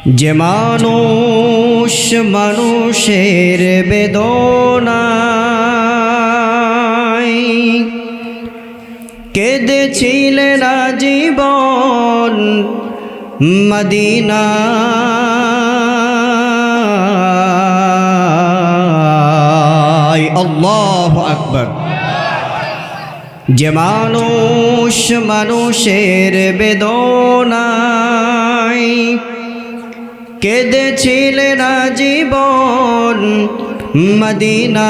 যে মানুষ মানুষের বেদনায় কেঁদেছিলেন আজীবন মদিনায়। আল্লাহু আকবার। যে মানুষ মানুষের বেদনায় কেঁদেছিলেন আজীবন মদিনায়,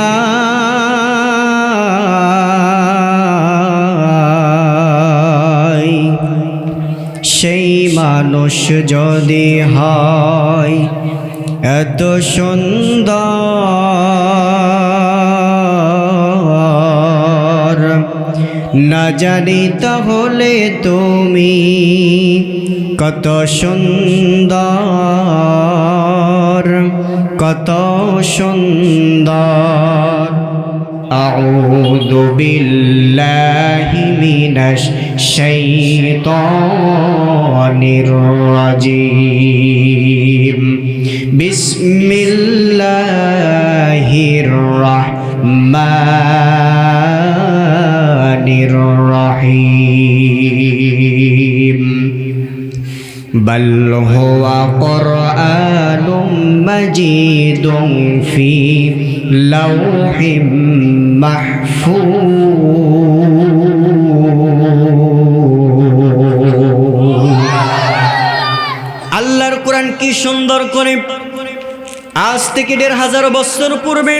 সেই মানুষ যদি হয় এত সুন্দর, না জানি তাহলে তুমি কত সুন্দর, কত সুন্দর। আউযু বিল্লাহি মিনাশ শাইতানির রাজীম। বিসমিল্লাহির রাহমানির রহিম। বল হুয়া কুরআনুম মাজিদুন ফি লাওহিম মাহফুজ। আল্লাহর কোরআন কি সুন্দর করে আজ থেকে ১৫০০ বছর পূর্বে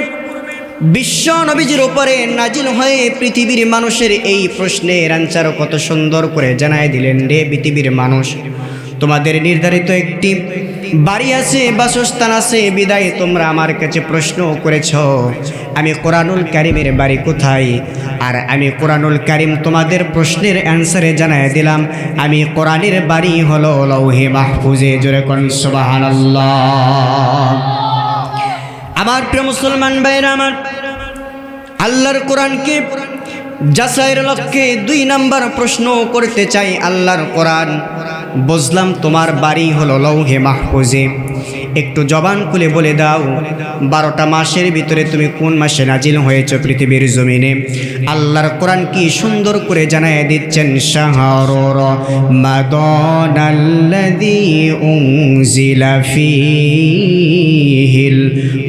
বিশ্ব নবীজির উপরে নাজিল হয়ে পৃথিবীর মানুষের এই প্রশ্নের অ্যান্সার কত সুন্দর করে জানায় দিলেন। রে পৃথিবীর মানুষ, তোমাদের নির্ধারিত একটি বাড়ি আছে, বাসস্থান আছে, বিদায় তোমরা আমার কাছে প্রশ্ন করেছ আমি কোরআনুল কারিমের বাড়ি কোথায়। আর আমি কোরআনুল কারিম তোমাদের প্রশ্নের অ্যান্সারে জানায় দিলাম, আমি কোরআনের বাড়ি হলো লৌহে মাহফুজে। জোরে কোন সুবহানাল্লাহ। আমার প্রিয় মুসলমান ভাইরা আমার, আল্লাহর কোরআনকে যাচাইয়ের লক্ষ্যে ২ নাম্বার প্রশ্ন করতে চাই। আল্লাহর কোরআন, বুঝলাম তোমার বাড়ি হলো লৌহে মাহফুজে, একটু জবান খুলে বলে দাও ১২টা মাসের ভিতরে তুমি কোন মাসে নাজিল হয়েছ পৃথিবীর জমিনে। আল্লাহর কোরআন কি সুন্দর করে জানায় দিচ্ছেন, শাহরু রমাদানাল্লাযী উনজিলা ফীহিল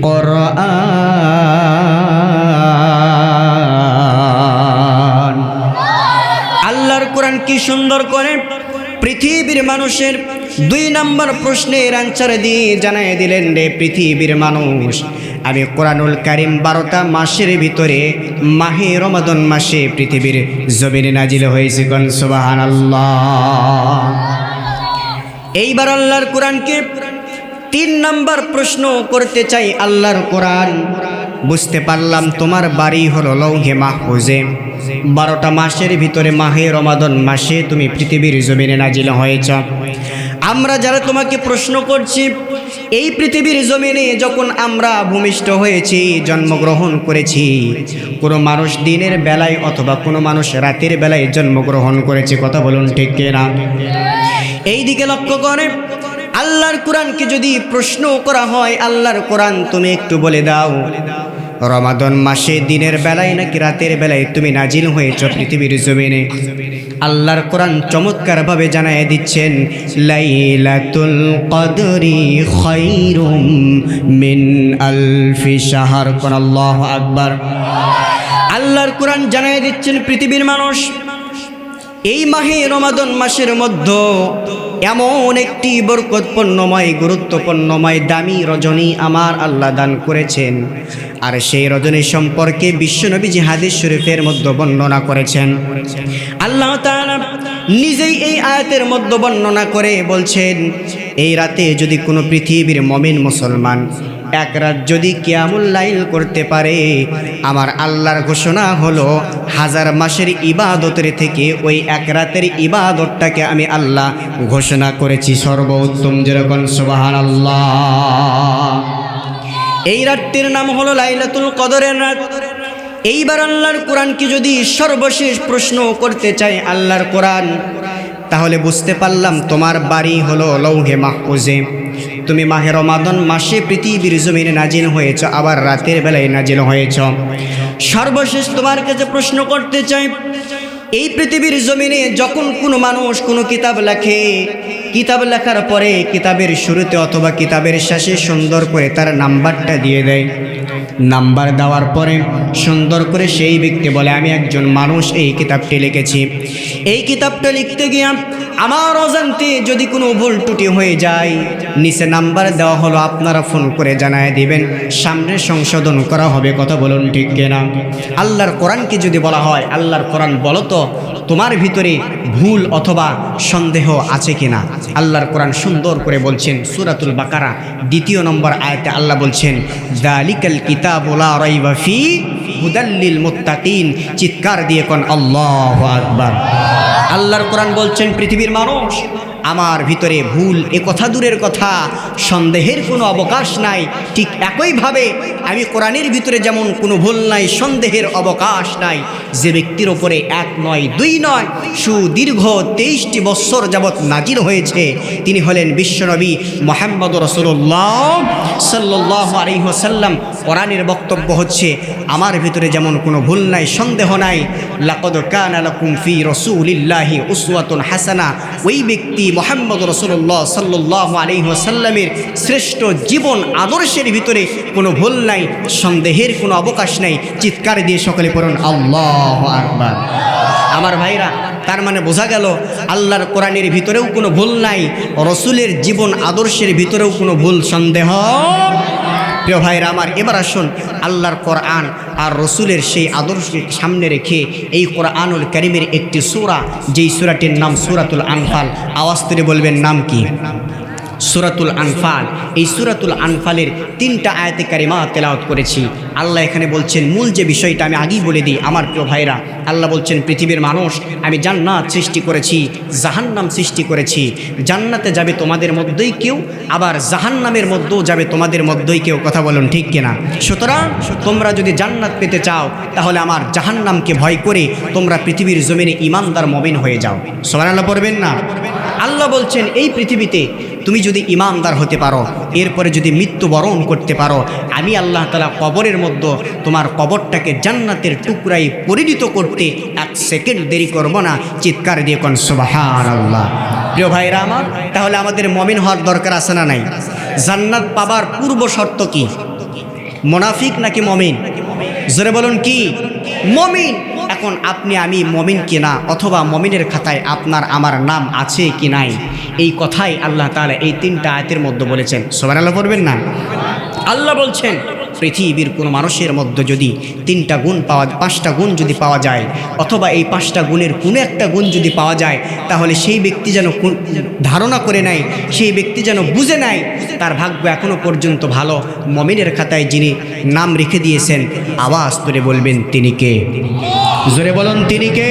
কুরআন। আল্লাহর কোরআন কি সুন্দর করে পৃথিবীর মানুষের ২ নম্বর প্রশ্নের অ্যান্সার দিয়ে জানায় দিলেন, রে পৃথিবীর মানুষ, আমি কোরআনুল কারিম ১২টা মাসের ভিতরে মাহে রমাদান মাসে পৃথিবীর জমিনে নাজিল হয়েছে। কোন সুবহানাল্লাহ। এইবার আল্লাহর কোরআনকে ৩ নম্বর প্রশ্ন করতে চাই। আল্লাহর কোরআন, বুঝতে পারলাম তোমার বাড়ি হলো লৌহে মাহফুজে, ১২টা মাসের ভিতরে মাহে রমাদান মাসে তুমি পৃথিবীর জমিনে নাজিল হয়েছ। আমরা যারা তোমাকে প্রশ্ন করছি, এই পৃথিবীর জমিনে যখন আমরা ভূমিষ্ঠ হয়েছি, জন্মগ্রহণ করেছি, কোনো মানুষ দিনের বেলায় অথবা কোনো মানুষ রাতের বেলায় জন্মগ্রহণ করেছে, কথা বলুন ঠিক কিনা? এই দিকে লক্ষ্য করে আল্লাহর কোরআনকে যদি প্রশ্ন করা হয়, আল্লাহর কোরআন তুমি একটু বলে দাও রমাদান মাসে দিনের বেলায় নাকি রাতের বেলায় তুমি নাজিল হয়েছ পৃথিবীর জমিনে। আল্লাহর কোরআন চমৎকারভাবে জানায় দিচ্ছেন, লাইলাতুল কদরি খায়রুম মিন আলফি শাহর। কোন আল্লাহু আকবার। আল্লাহর কোরআন জানায় দিচ্ছেন, পৃথিবীর মানুষ, এই মাহে রমাদান মাসের মধ্যে এমন একটি বরকতপূর্ণময়, গুরুত্বপূর্ণময়, দামি রজনী আমার আল্লাহ দান করেছেন। আর সেই রজনী সম্পর্কে বিশ্বনবীজি হাদিস শরীফের মধ্যে বর্ণনা করেছেন। আল্লাহ তাআলা নিজেই এই আয়াতের মধ্যে বর্ণনা করে বলছেন, এই রাতে যদি কোনো পৃথিবীর মুমিন মুসলমান এক রাত যদি কিয়ামুল লাইল করতে পারে, আমার আল্লাহর ঘোষণা হলো 1000 মাসের ইবাদতের থেকে ওই এক রাতের ইবাদতটাকে আমি আল্লাহ ঘোষণা করেছি সর্বোত্তম। যেরকম সুবহানাল্লাহ। এই রাতটির নাম হলো লাইলাতুল কদরের রাত। এইবার আল্লাহর কোরআনকে যদি সর্বশেষ প্রশ্ন করতে চাই আল্লাহর কোরআন, তাহলে বুঝতে পারলাম তোমার বাড়ি হলো লৌহে মাহফুজে, তুমি মাহে রমাদান মাসে পৃথিবীর জমিনে নাজিল হয়েছ, আবার রাতের বেলায় নাজিল হয়েছ। সর্বশেষ তোমার কাছে প্রশ্ন করতে চাই, এই পৃথিবীর জমিনে যখন কোনো মানুষ কোনো কিতাব লেখে, কিতাব লেখার পরে কিতাবের শুরুতে অথবা কিতাবের শেষে সুন্দর করে তার নাম্বারটা দিয়ে দেয়। নাম্বার দেওয়ার পরে সুন্দর করে সেই ব্যক্তি বলে, আমি একজন মানুষ এই কিতাবটি লিখেছি। এই কিতাবটা লিখতে গিয়ে আমার অজান্তে যদি কোনো ভুল ত্রুটি হয়ে যায়, নিচে নাম্বার দেওয়া হলো, আপনারা ফোন করে জানায় দিবেন, সামনে সংশোধন করা হবে। কথা বলুন ঠিক কিনা? আল্লাহর কোরআনকে যদি বলা হয়, আল্লাহর কোরআন বলো তো তোমার ভিতরে ভুল অথবা সন্দেহ আছে কিনা। আল্লাহর কোরআন সুন্দর করে বলছেন, সূরাতুল বাকারা 2 নম্বর আয়াতে আল্লাহ বলছেন, যালিকাল কিতাবু লা রাইবা ফি হুদাল লিল মুত্তাকিন। চিৎকার দিয়ে কোন আল্লাহু আকবার। আল্লাহর কোরআন বলছেন, পৃথিবীর মানুষ, আমার ভিতরে ভুল এ কথা দূরের কথা, সন্দেহের কোনো অবকাশ নাই। ঠিক একইভাবে আমি কোরআনের ভিতরে যেমন কোনো ভুল নাই, সন্দেহের অবকাশ নাই। যে ব্যক্তির ওপরে 1 নয় 2 নয় সুদীর্ঘ 23টি বৎসর যাবৎ নাজিল হয়েছে, তিনি হলেন বিশ্বনবী মুহাম্মদ রাসূলুল্লাহ সাল্লাল্লাহু আলাইহি ওয়াসাল্লাম। কোরআনের বক্তব্য হচ্ছে, আমার ভিতরে যেমন কোনো ভুল নাই, সন্দেহ নাই। লাকাদ কানা লাকুম ফি রাসূলিল্লাহি উসওয়াতুন হাসানা। ওই ব্যক্তি মুহাম্মদ রাসূলুল্লাহ সাল্লাল্লাহু আলাইহি ওয়াসাল্লামের শ্রেষ্ঠ জীবন আদর্শের ভিতরে কোনো ভুল নাই, সন্দেহের কোনো অবকাশ নাই। চিৎকার দিয়ে সকলে পড়ুন আল্লাহু আকবার। আমার ভাইরা, তার মানে বোঝা গেল আল্লাহর কোরআনের ভিতরেও কোনো ভুল নাই, রসুলের জীবন আদর্শের ভিতরেও কোনো ভুল সন্দেহ। প্রিয় ভাইরা আমার, এবার আসুন আল্লাহর কোরআন আর রসুলের সেই আদর্শকে সামনে রেখে এই কোরআনুল কারীমের একটি সূরা, যেই সূরাটির নাম সূরাতুল আনফাল। আওয়াজ করে বলবেন নাম কি? সূরাতুল আনফাল। এই সূরাতুল আনফালের 3টা আয়াতে কারিমা তেলাওয়াত করেছি। আল্লাহ এখানে বলছেন, মূল যে বিষয়টা আমি আগেই বলে দিই আমার প্রিয় ভাইরা। আল্লাহ বলছেন, পৃথিবীর মানুষ, আমি জান্নাত সৃষ্টি করেছি, জাহান্নাম সৃষ্টি করেছি। জান্নাতে যাবে তোমাদের মধ্যেই কেউ, আবার জাহান্নামের মধ্যেও যাবে তোমাদের মধ্যেই কেউ। কথা বলুন ঠিক কিনা? সুতরাং তোমরা যদি জান্নাত পেতে চাও, তাহলে আমার জাহান্নামকে ভয় করে তোমরা পৃথিবীর জমিনে ঈমানদার মুমিন হয়ে যাও। সুবহানাল্লাহ পড়বেন না? আল্লাহ বলছেন, এই পৃথিবীতে তুমি যদি ঈমানদার হতে পারো, এরপরে যদি মৃত্যুবরণ করতে পারো, আমি আল্লাহ তাআলা কবরের মধ্যে তোমার কবরটাকে জান্নাতের টুকরায় পরিণত করতে 1 সেকেন্ড দেরি করব না। চিৎকার দিয়ে কোন সুবহানাল্লাহ। প্রিয় ভাইরা আমার, তাহলে আমাদের মুমিন হওয়ার দরকার আছে না নাই? জান্নাত পাবার পূর্ব শর্ত কি? মুনাফিক নাকি মুমিন? জোরে বলুন কি? মুমিন। এখন আপনি আমি মুমিন কিনা, অথবা মুমিনের খাতায় আপনার আমার নাম আছে কি নাই, এই কথাই আল্লাহ তাআলা এই 3টা আয়াতের মধ্যে বলেছেন। সুবহানাল্লাহ পড়বেন না? আল্লাহ বলছেন, পৃথিবীর কোনো মানুষের মধ্যে যদি 3টা গুণ 5টা গুণ যদি পাওয়া যায়, অথবা এই 5টা গুণের কোনো একটা গুণ যদি পাওয়া যায়, তাহলে সেই ব্যক্তি যেন ধারণা করে নেয়, সেই ব্যক্তি যেন বুঝে নেয় তার ভাগ্য এখনো পর্যন্ত ভালো। মুমিনের খাতায় যিনি নাম রেখে দিয়েছেন, আওয়াজ করে বলবেন তিনি কে? জোরে বলুন তিনি কে?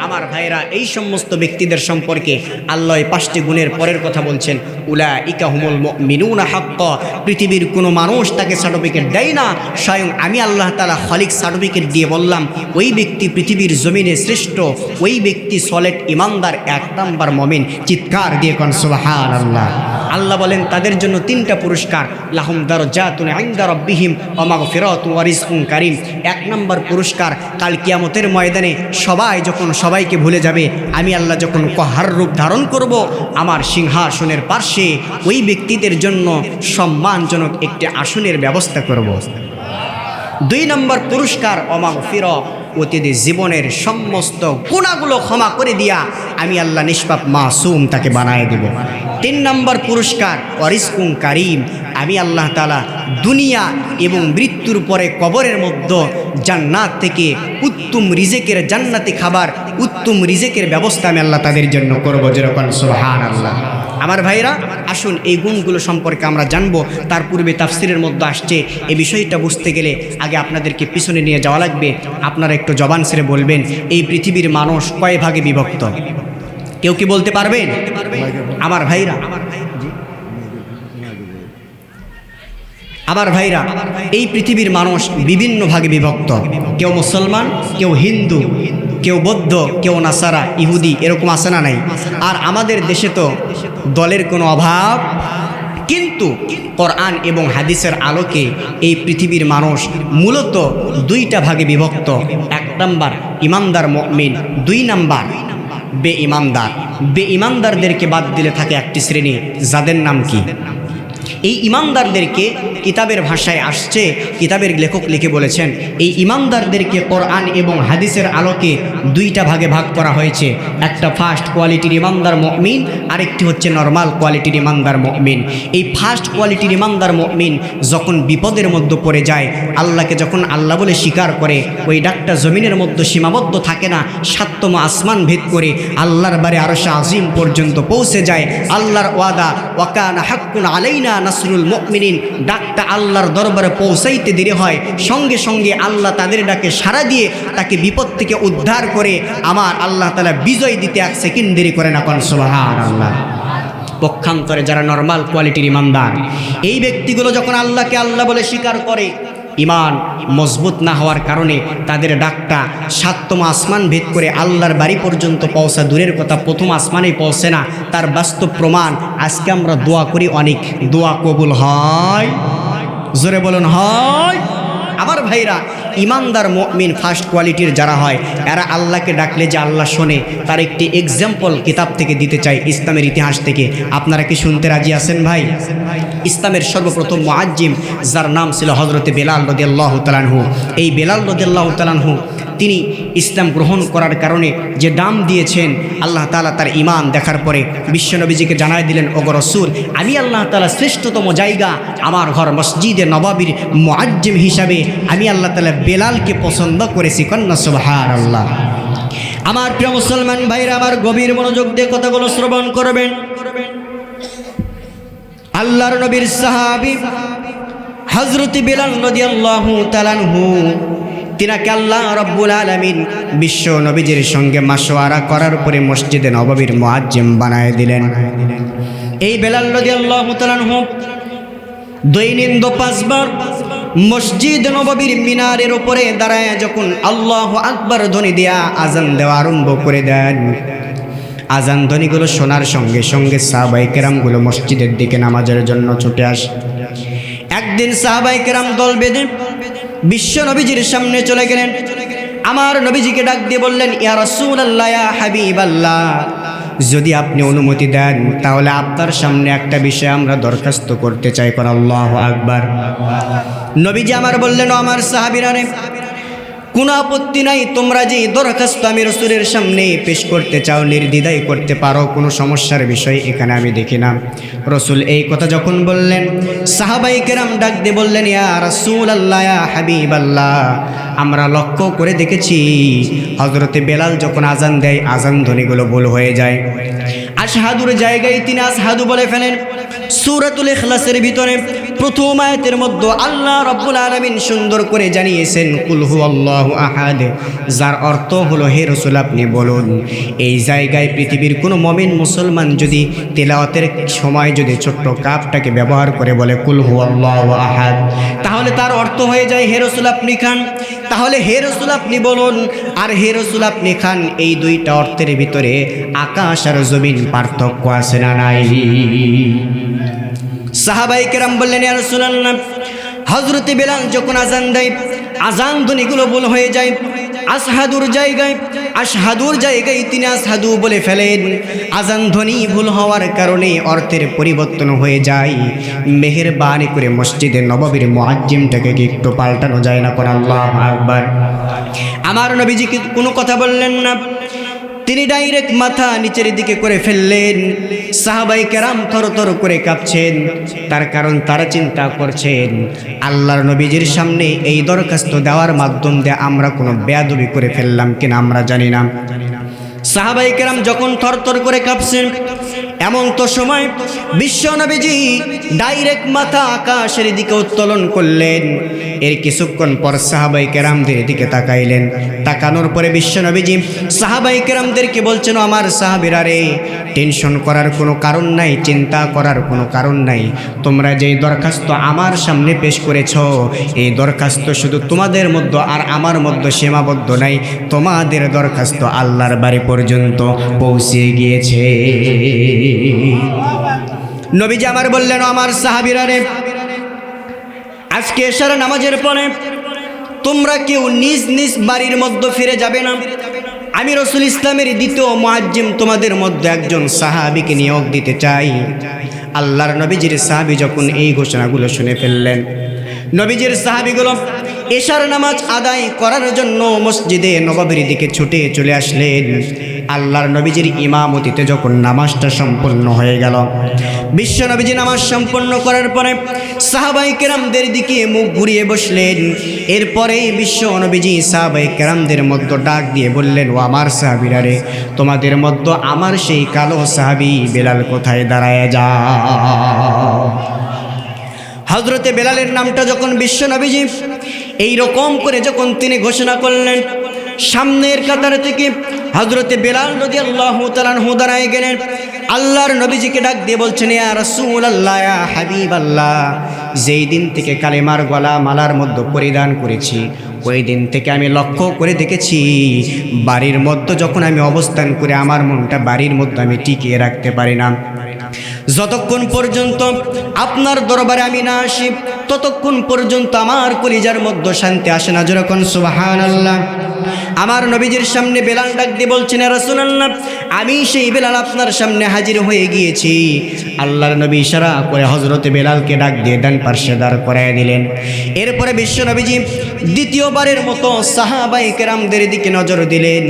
আমার ভাইরা, এই সমস্ত ব্যক্তিদের সম্পর্কে আল্লাহ 5টি গুণের পরের কথা বলছেন, উলাইকা হুমুল মুমিনুনা হাক্কা। পৃথিবীর কোনো মানুষ তাকে সার্টিফিকেট দেয় না, স্বয়ং আমি আল্লাহ তাআলা খালিক সার্টিফিকেট দিয়ে বললাম, ওই ব্যক্তি পৃথিবীর জমিনে শ্রেষ্ঠ, ওই ব্যক্তি সলিড ঈমানদার, 1 নাম্বার মুমিন। চিৎকার দিয়ে কোন সুবহানাল্লাহ। আল্লাহ বলেন, তাদের জন্য 3টা পুরস্কার, লাহুম দারাজাতুন ইনদা রাব্বিহিম ওয়া মাগফিরাতুন ওয়া রিজকুন কারীম। 1 নাম্বার পুরস্কার, কাল কিয়ামতের ময়দানে সবাই যখন সবাইকে ভুলে যাবে, আমি আল্লাহ যখন কহার রূপ ধারণ করব, আমার সিংহাসনের পার্শ্বে ওই ব্যক্তিদের জন্য সম্মানজনক একটি আসনের ব্যবস্থা করব। 2 নম্বর পুরস্কার, ওয়া মাগফিরা, অতীতের জীবনের সমস্ত গুনাহগুলো ক্ষমা করে দিয়া আমি আল্লাহ নিষ্পাপ মাসুম তাকে বানায় দেব। 3 নম্বর পুরস্কার, ওয়া রিজকুন কারীম, আমি আল্লাহ তাআলা দুনিয়া এবং মৃত্যুর পরে কবরের মধ্যে জান্নাত থেকে উত্তম রিজেকের, জান্নাতি খাবার, উত্তম রিজেকের ব্যবস্থা আমি আল্লাহ তাদের জন্য করব। যেরকম সুবহানাল্লাহ। আমার ভাইরা, আসুন এই গুণগুলো সম্পর্কে আমরা জানবো। তার পূর্বে তাফসিরের মধ্যে আসছে, এই বিষয়টা বুঝতে গেলে আগে আপনাদেরকে পিছনে নিয়ে যাওয়া লাগবে। আপনারা একটু জবান ছেড়ে বলবেন, এই পৃথিবীর মানুষ কয় ভাগে বিভক্ত? কেউ কি বলতে পারবেন? আমার ভাইরা, আমার ভাইরা, এই পৃথিবীর মানুষ বিভিন্ন ভাগে বিভক্ত। কেউ মুসলমান, কেউ হিন্দু, কেউ বৌদ্ধ, কেউ নাসারা, ইহুদি, এরকম আছে না নাই? আর আমাদের দেশে তো দলের কোনো অভাব। কিন্তু কোরআন এবং হাদিসের আলোকে এই পৃথিবীর মানুষ মূলত দুইটা ভাগে বিভক্ত। 1 নাম্বার ইমানদার মুমিন, 2 নাম্বার বেঈমানদার। বেঈমানদারদেরকে বাদ দিলে থাকে একটি শ্রেণী, যাদের নাম কি? এই ইমানদারদেরকে কিতাবের ভাষায় আসছে, কিতাবের লেখক লিখে বলেছেন এই ইমানদারদেরকে কোরআন এবং হাদিসের আলোকে দুইটা ভাগে ভাগ করা হয়েছে। একটা ফার্স্ট কোয়ালিটির ইমানদার মুমিন, আরেকটি হচ্ছে নরমাল কোয়ালিটির ইমানদার মুমিন। এই ফার্স্ট কোয়ালিটির ইমানদার মুমিন যখন বিপদের মধ্যে পড়ে যায়, আল্লাহকে যখন আল্লাহ বলে স্বীকার করে, ওই ডাকটা জমিনের মধ্যে সীমাবদ্ধ থাকে না, 7তম আসমান ভেদ করে আল্লাহর বারে আরশে আজিম পর্যন্ত পৌঁছে যায়। আল্লাহর ওয়াদা ওয়াকানা হাক্কুন আলাইনা নাসরুল মুমিনিন, ডাকটা আল্লাহর দরবারে পৌঁছাইতে দেরি হয়, সঙ্গে সঙ্গে আল্লাহ তাদের ডাকে সাড়া দিয়ে তাকে বিপদ থেকে উদ্ধার করে আমার আল্লাহ তাআলা বিজয় দিতে 1 সেকেন্ড দেরি করে না। কোন সুবহানাল্লাহ। পক্ষান্তরে যারা নরমাল কোয়ালিটির ইমানদার, এই ব্যক্তিগুলো যখন আল্লাহকে আল্লাহ বলে স্বীকার করে, ইমান মজবুত না হওয়ার কারণে তাদের ডাকটা 7তম আসমান ভেদ করে আল্লাহর বাড়ি পর্যন্ত পৌঁছা দূরের কথা, 1ম আসমানেই পৌঁছে না। তার বাস্তব প্রমাণ আজকে আমরা দোয়া করি, অনেক দোয়া কবুল হয়, জোরে বলুন হয়। আমার ভাইরা, ইমানদার মুমিন ফার্স্ট কোয়ালিটির যারা হয়, এরা আল্লাহকে ডাকলে যে আল্লাহ শোনে, তার একটি এক্সাম্পল কিতাব থেকে দিতে চাই, ইসলামের ইতিহাস থেকে। আপনারা কি শুনতে রাজি আছেন ভাই? ইসলামের সর্বপ্রথম মুআজ্জিম যার নাম ছিল হযরতে বেলাল রাদিয়াল্লাহু তাআলা আনহু। এই বেলাল রাদিয়াল্লাহু তাআলা আনহু তিনি ইসলাম গ্রহণ করার কারণে যে দাম দিয়েছেন, আল্লাহ তাআলা তার ঈমান দেখার পরে বিশ্বনবীজিকে জানায় দিলেন, ওগো রাসূল, আমি আল্লাহ তাআলা শ্রেষ্ঠতম জায়গা আমার ঘর মসজিদে নববীর মুআজ্জিম হিসাবে আমি আল্লাহ তাআলা বেলালকে পছন্দ করেছি। কন্না সুবহানাল্লাহ। আমার প্রিয় মুসলমান ভাইরা, আমার গভীর মনোযোগ দিয়ে কথাগুলো শ্রবণ করবেন। আল্লাহর নবীর সাহাবী হযরত বেলাল রাদিয়াল্লাহু তাআলা আনহু, তিনাকে আল্লাহ রাব্বুল আলামিন বিশ্ব নবীজির সঙ্গে মাশওয়ারা করার পরে মসজিদে নববীর মুআজ্জিম বানায় দিলেন। এই বেলাল রাদিয়াল্লাহু তাআলা আনহু দৈনিক 5 বার মসজিদ নববীর মিনারের উপরে দাঁড়ায় যখন আল্লাহু আকবার ধ্বনি দেয়া আজান দেওয়া আরম্ভ করে দেন, আজান ধ্বনিগুলো শোনার সঙ্গে সঙ্গে সাহাবায়ে কেরামগুলো মসজিদের দিকে নামাজের জন্য ছুটে আসে। একদিন সাহাবায়ে কেরাম দল বেঁধে বিশ্ব নবীজির সামনে চলে গেলেন। আমার নবীজিকে ডাক দিয়ে বললেন, ইয়া রাসূলুল্লাহ, ইয়া হাবিবাল্লাহ, যদি আপনি অনুমতি দেন তাহলে আপনার সামনে একটা বিষয় আমরা দরখাস্ত করতে চাই। কোন আল্লাহু আকবার। নবীজি আমার বললেন, ও আমার সাহাবীরা রে, কোনো আপত্তি নাই, তোমরা যে দরখাস্ত আমি রাসূলের সামনে পেশ করতে চাও নির্দ্বিধায় করতে পারো, কোনো সমস্যার বিষয় এখানে আমি দেখি না। রাসূল এই কথা যখন বললেন, সাহাবায়ে কেরাম ডাক দিয়ে বললেন, ইয়া রাসূলুল্লাহ, ইয়া হাবিবাল্লাহ, আমরা লক্ষ্য করে দেখেছি হযরতে বেলাল যখন আজান দেয় আজান ধ্বনিগুলো ভুল হয়ে যায়। আশহাদুর জায়গায় তিনি আসহাদু বলে ফেলেন। সূরাতুল ইখলাসের ভিতরে প্রথম আয়াতের মধ্যে আল্লাহ রাব্বুল আলামিন সুন্দর করে জানিয়েছেন, কুল হুয়াল্লাহু আহাদ, যার অর্থ হলো হে রাসূল আপনি বলুন। এই জায়গায় পৃথিবীর কোনো মুমিন মুসলমান যদি তেলাওয়াতের সময় যদি ছোট্ট কাফটাকে ব্যবহার করে বলে কুল হুয়াল্লাহু আহাদ, তাহলে তার অর্থ হয়ে যায় হে রাসূল আপনি খান। তাহলে হে রাসূল আপনি বলুন আর হে রাসূল আপনি খান, এই দুইটা অর্থের ভিতরে আকাশ আর জমিন পার্থক্য আছে না নাই? সাহাবায়ে কেরাম বললেন, ইয়া রাসূলুল্লাহ, হযরতে বেলাল যখন আজান দেয় আজান ধ্বনিগুলো ভুল হয়ে যায়। আসহাদুর জায়গায় তিনি আসহাদু বলে ফেলেন। আজান ধ্বনি ভুল হওয়ার কারণে অর্থের পরিবর্তন হয়ে যায়। মেহেরবানি করে মসজিদে নববীর মুআজ্জিমটাকে কি একটু পাল্টানো যায় না? কোন আল্লাহু আকবার। আমার নবীজি কোনো কথা বললেন না, তিনি ডাইরেক্ট মাথা নিচের দিকে করে ফেললেন। সাহাবায়ে কেরাম থরথর করে কাঁপছেন, তার কারণ তারা চিন্তা করছেন আল্লাহর নবীজির সামনে এই দরখাস্ত দেওয়ার মাধ্যম দিয়ে আমরা কোনো বেয়াদবি করে ফেললাম কিনা আমরা জানি না। সাহাবায়ে কেরাম যখন থরথর করে কাঁপছেন, এমন তো সময় বিশ্ব নবীজি ডাইরেক্ট মাথা আকাশের দিকে উত্তোলন করলেন। এর কিছুক্ষণ পর সাহাবায়ে কেরামদের দিকে তাকাইলেন। তাকানোর পরে বিশ্ব নবীজি সাহাবায়ে কেরামদেরকে বলছেন, আমার সাহাবীরা রে, টেনশন করার কোনো কারণ নাই, চিন্তা করার কোনো কারণ নাই। তোমরা যেই দরখাস্ত আমার সামনে পেশ করেছ, এই দরখাস্ত শুধু তোমাদের মধ্যে আর আমার মধ্যে সীমাবদ্ধ নাই, তোমাদের দরখাস্ত আল্লাহর বাড়ি পর্যন্ত পৌঁছে গিয়েছে। নবীজি আমার বললেন, আমার সাহাবীরা রে, আজকে এশার নামাজের পরে তোমরা কেউ নিজ নিজ বাড়ির মধ্যে ফিরে যাবে না। আমি রাসূল ইসলামের দ্বিতীয় মুআজ্জিম তোমাদের মধ্যে একজন সাহাবীকে নিয়োগ দিতে চাই। আল্লাহর নবীজির সাহাবী যখন এই ঘোষণাগুলো শুনে ফেললেন, নবীজির সাহাবীগুলো এশার নামাজ আদায় করার জন্য মসজিদে নববীর দিকে ছুটে চলে আসলেন। আল্লাহর নবীজির ইমামতিতে যখন নামাজটা সম্পন্ন হয়ে গেল, বিশ্ব নবীজি নামাজ সম্পন্ন করার পরে সাহাবায়ে কেরামদের দিকে মুখ ঘুরিয়ে বসলেন। এরপরে বিশ্ব নবীজি সাহাবায়ে কেরামদের মধ্যে ডাক দিয়ে বললেন, ও আমার সাহাবীরা রে, তোমাদের মধ্যে আমার সেই কালো সাহাবী বেলাল কোথায় দাঁড়ায় যাও। হযরতে বেলালের নামটা যখন বিশ্ব নবীজি এই রকম করে যখন তিনি ঘোষণা করলেন, সামনের কাতার থেকে হযরতে বেলাল রাদিয়াল্লাহু তাআলা আনহু দাঁড়ায় গেলেন। আল্লাহর নবীজিকে ডাক দিয়ে বলছেন, ইয়া রাসূলুল্লাহ, ইয়া হাবিবাল্লাহ, যেই দিন থেকে কালেমার গলা মালার মধ্যে পরিধান করেছি, ওই দিন থেকে আমি লক্ষ্য করে দেখেছি, বাড়ির মধ্যে যখন আমি অবস্থান করে আমার মনটা বাড়ির মধ্যে আমি টিকিয়ে রাখতে পারি না। যতক্ষণ পর্যন্ত আপনার দরবারে আমি না আসি, ততক্ষণ পর্যন্ত আমার কলিজার মধ্যে শান্তি আসে না। যেরকম সুবহানাল্লাহ। আমার নবীজির সামনে বেলাল ডাক দিয়ে বলছেন, ইয়া রাসূলুল্লাহ, আমি সেই বেলাল আপনার সামনে হাজির হয়ে গিয়েছি। আল্লাহর নবী ইশারা করে হযরতে বেলালকে ডাক দিয়ে ডান পাশে দাঁড় করায় দিলেন। এরপরে বিশ্ব নবীজি দ্বিতীয়বারের মতো সাহাবায়ে কেরামদের দিকে নজর দিলেন।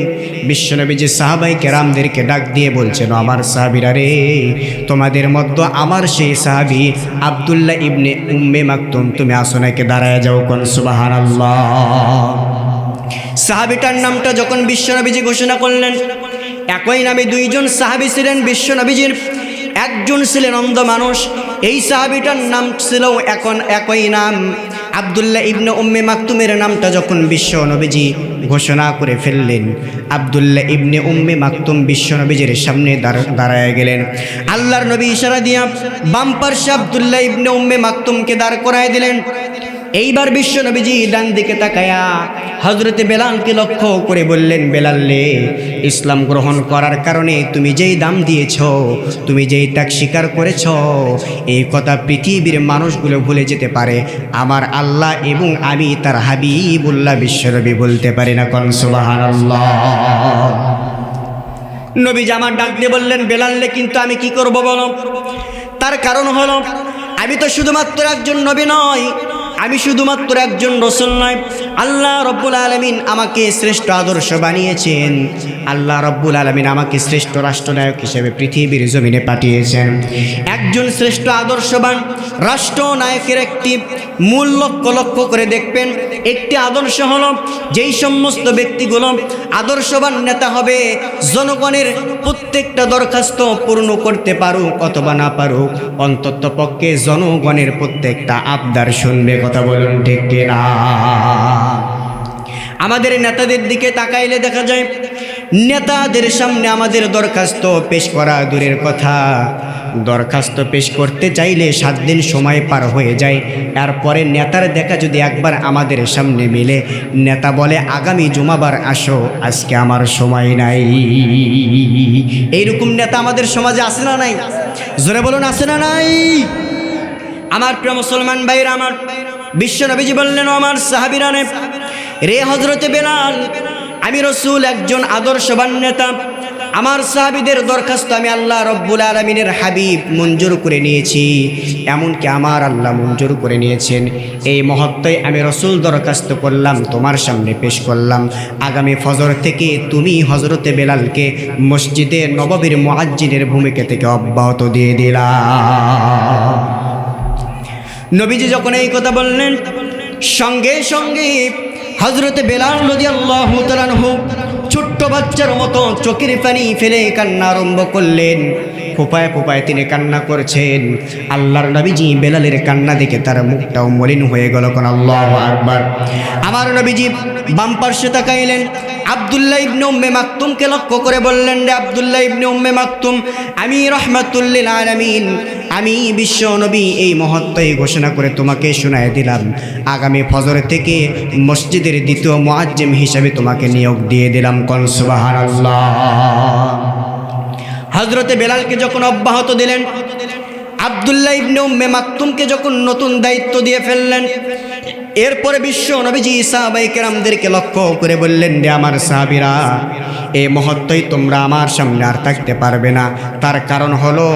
বিশ্ব নবীজি সাহাবায়ে কেরামদেরকে ডাক দিয়ে বলছেন, আমার সাহাবীরা রে, তোমাদের মধ্যে আমার সেই সাহাবী আব্দুল্লাহ ইবনে উম্মে মাকতুম, তুমি আসো নাকি, দাঁড়ায় যাও। কোন সুবহানাল্লাহ। সাহাবীটার নামটা যখন বিশ্বনবীজি ঘোষণা করলেন, একই নামে দুইজন সাহাবী ছিলেন বিশ্বনবীজির। একজন ছিলেন অন্ধ মানুষ, এই সাহাবীটার নাম ছিল এখন একই নাম। আব্দুল্লাহ ইবনে উম্মে মাকতুমের নামটা যখন বিশ্বনবীজি ঘোষণা করে ফেললেন, আব্দুল্লাহ ইবনে উম্মে মাকতুম বিশ্বনবীজির সামনে দাঁড়ায় গেলেন। আল্লাহর নবী ইশারা দিয়া বাম পার্শ্বে আব্দুল্লাহ ইবনে উম্মে মাকতুমকে দাঁড় করায় দিলেন। এইবার বিশ্ব নবীজি ডান দিকে তাকায়া হযরতে বেলালকে লক্ষ্য করে বললেন, বেলাল রে, ইসলাম গ্রহণ করার কারণে তুমি যেই দাম দিয়েছ, তুমি যেই ত্যাগ স্বীকার করেছ, এই কথা পৃথিবীর মানুষগুলো ভুলে যেতে পারে, আমার আল্লাহ এবং আমি তার হাবিবুল্লাহ বিশ্বনবী বলতে পারি না। কোন সুবহানাল্লাহ। নবীজি আমার ডাক দিয়ে বললেন, বেলাল রে, কিন্তু আমি কি করব বলো? তার কারণ হলো, আমি তো শুধুমাত্র একজন নবী নয়, আমি শুধুমাত্র একজন রাসূল নয়। আল্লাহ রাব্বুল আলামিন আমাকে শ্রেষ্ঠ আদর্শ বানিয়েছেন। আল্লাহ রাব্বুল আলামিন আমাকে শ্রেষ্ঠ রাষ্ট্রনায়ক হিসেবে পৃথিবীর জমিনে পাঠিয়েছেন। একজন শ্রেষ্ঠ আদর্শবান রাষ্ট্রনায়কের একটি মূল লক্ষ্য করে দেখবেন। একটি আদর্শ হলো, যেই সমস্ত ব্যক্তিগুলো আদর্শবান নেতা হবে, জনগণের প্রত্যেকটা দরখাস্ত পূর্ণ করতে পারুক অথবা না পারুক, অন্তত পক্ষে জনগণের প্রত্যেকটা আবদার শুনবে। কথা বলুন ঠিক কিনা? আমাদের নেতাদের দিকে তাকাইলে দেখা যায়, নেতাদের সামনে আমাদের দরখাস্ত পেশ করা দূরের কথা, দরখাস্ত পেশ করতে চাইলে 7 দিন সময় পার হয়ে যায়। তারপরে নেতার দেখা যদি একবার আমাদের সামনে মিলে, নেতা বলে, আগামী জুমাবার আসো, আজকে আমার সময় নাই। এইরকম নেতা আমাদের সমাজে আছে না নাই? জোরে বলুন, আছে না নাই? আমার প্রিয় মুসলমান ভাইরা, আমার বিশ্ব নবীজি বললেন, আমার সাহাবীরা রে, হযরতে বেলাল, আমি রাসূল একজন আদর্শবান নেতা। আমার সাহাবীদের দরখাস্ত আমি আল্লাহ রাব্বুল আলামিনের হাবিব মঞ্জুর করে নিয়েছি, এমনকি আমার আল্লাহ মঞ্জুর করে নিয়েছেন। এই মুহূর্তে আমি রাসূল দরখাস্ত করলাম, তোমার সামনে পেশ করলাম। আগামী ফজর থেকে তুমি হযরতে বেলালকে মসজিদে নববীর মুয়াজ্জিনের ভূমিকা থেকে অব্যাহত দিয়ে দিলা। নবীজি যখন এই কথা বললেন, সঙ্গে সঙ্গে হযরতে বেলাল রাদিয়াল্লাহু তাআলা আনহু ছোট্ট বাচ্চার মতো চোখের পানি ফেলে কান্না আরম্ভ করলেন। ফোঁপায় ফোঁপায় তিনি কান্না করছেন। আল্লাহর নবীজি বেলালের কান্না দেখে তার মুখটাও মলিন হয়ে গেল। কোন আল্লাহু আকবার। আমার নবীজি বাম পার্শ্বে তাকাইলেন, আব্দুল্লাহ ইবনে উম্মে মাকতুমকে লক্ষ্য করে বললেন, রে আব্দুল্লাহ ইবনে উম্মে মাকতুম, আমি রাহমাতুল লিল আলামিন, আমি বিশ্ব নবী এই মুহূর্তে ঘোষণা করে তোমাকে শোনায় দিলাম, আগামী ফজর থেকে মসজিদের দ্বিতীয় মুয়াজ্জিম হিসেবে তোমাকে নিয়োগ দিয়ে দিলাম। কোন সুবহানাল্লাহ। হযরতে বেলালকে যখন অব্যাহত দিলেন, আব্দুল্লাহ ইবনে উম্মে মাকতুমকে যখন নতুন দায়িত্ব দিয়ে ফেললেন, এরপরে বিশ্ব নবীজি সাহাবায়ে কেরামদেরকে লক্ষ্য করে বললেন, রে আমার সাহাবীরা, এই মুহূর্তেই তোমরা আমার সামনে আর থাকতে পারবে না। তার কারণ হলো,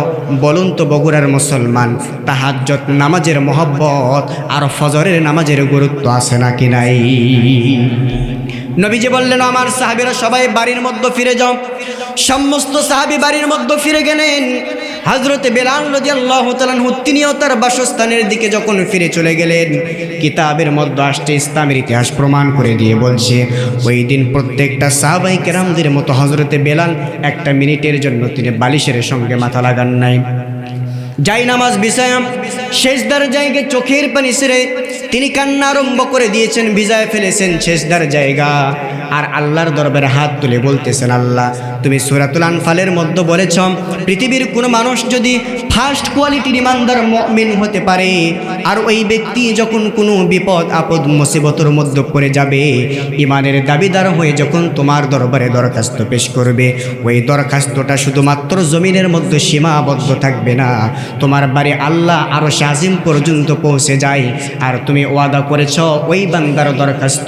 বলুন তো বগুড়ার মুসলমান, তাহাজ্জুদ নামাজের মহব্বত আর ফজরের নামাজের গুরুত্ব আছে নাকি নাই? নবীজি বললেন, আমার সাহাবীরা সবাই বাড়ির মধ্যে ফিরে যাও। সমস্ত সাহাবী বাড়ির মধ্যে ফিরে গেলেন। হযরতে বেলাল রাদিয়াল্লাহু তাআলা আনহু তিনিও তার বাসস্থানের দিকে যখন ফিরে চলে গেলেন, কিতাবের মধ্যে আসছে, ইসলামের ইতিহাস প্রমাণ করে দিয়ে বলছে, ওই দিন প্রত্যেকটা সাহাবায়ে কেরামদের মতো হযরতে বেলাল একটা মিনিটের জন্য তিনি বালিশের সঙ্গে মাথা লাগান নাই। যাই নামাজ বিছায়া সেজদার জায়গায় চোখের পানি ছেড়ে তিনি কান্না আরম্ভ করে দিয়েছেন, ভিজায় ফেলেছেন সেজদার জায়গা। আর আল্লাহর দরবারে হাত তুলে বলতেছেন, আল্লাহ তুমি সূরাতুল আনফালের মধ্যে বলেছ, পৃথিবীর কোনো মানুষ যদি ফার্স্ট কোয়ালিটির ইমানদার মুমিন হতে পারে, আর ওই ব্যক্তি যখন কোনো বিপদ আপদ মুসিবতের মধ্যে পড়ে যাবে, ইমানের দাবিদার হয়ে যখন তোমার দরবারে দরখাস্ত পেশ করবে, ওই দরখাস্তটা শুধুমাত্র জমিনের মধ্যে সীমাবদ্ধ থাকবে না, তোমার বাড়ি আল্লাহ আরশ আজিম পর্যন্ত পৌঁছে যায়। আর তুমি ওয়াদা করেছ, ওই বান্দার দরখাস্ত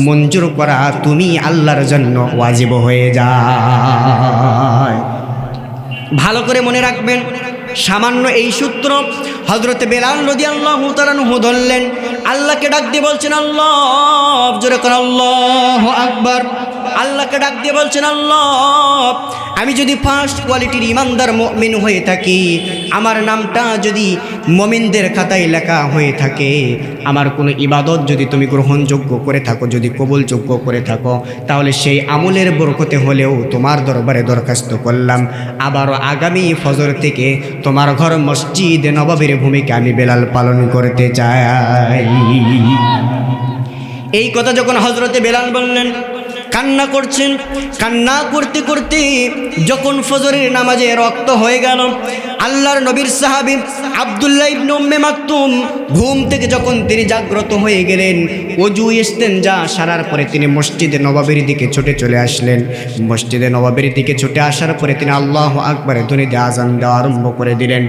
মঞ্জুর করা তুমি আল্লাহর জন্য ওয়াজিব হয়ে যায়। ভালো করে মনে রাখবেন, সামান্য এই সূত্র হযরতে বেলাল রাদিয়াল্লাহু তাআলা আনহু ধরলেন, আল্লাহকে ডাক দিয়ে বলছেন, আল্লাহ, জোরে করে আল্লাহু আকবার। আল্লাহকে ডাক দিয়ে বলছেন, আল্লাহ, আমি যদি ফার্স্ট কোয়ালিটির ইমানদার মুমিন হয়ে থাকি, আমার নামটা যদি মুমিনদের খাতায় লেখা হয়ে থাকে, আমার কোনো ইবাদত যদি তুমি গ্রহণযোগ্য করে থাকো, যদি কবুলযোগ্য করে থাকো, তাহলে সেই আমলের বরকতে হলেও তোমার দরবারে দরখাস্ত করলাম, আবারও আগামী ফজর থেকে তোমার ঘর মসজিদে নববীর ভূমিকা আমি বেলাল পালন করতে চাই। এই কথা যখন হযরতে বেলাল বললেন, কান্না করছেন, কান্না করতে করতে যখন ফজরের নামাজে রক্ত হয়ে গেল, আল্লাহর নবীর সাহাবী আব্দুল্লাহ ইবনে উম্মে মাকতুম ঘুম থেকে যখন তিনি জাগ্রত হয়ে গেলেন, ওযু ইস্তেনজা সারার পরে তিনি মসজিদে নববীর দিকে ছুটে চলে আসলেন। মসজিদে নববীর দিকে ছুটে আসার পরে তিনি আল্লাহু আকবারের ধ্বনি দিয়ে আজান দেওয়া আরম্ভ করে দিলেন।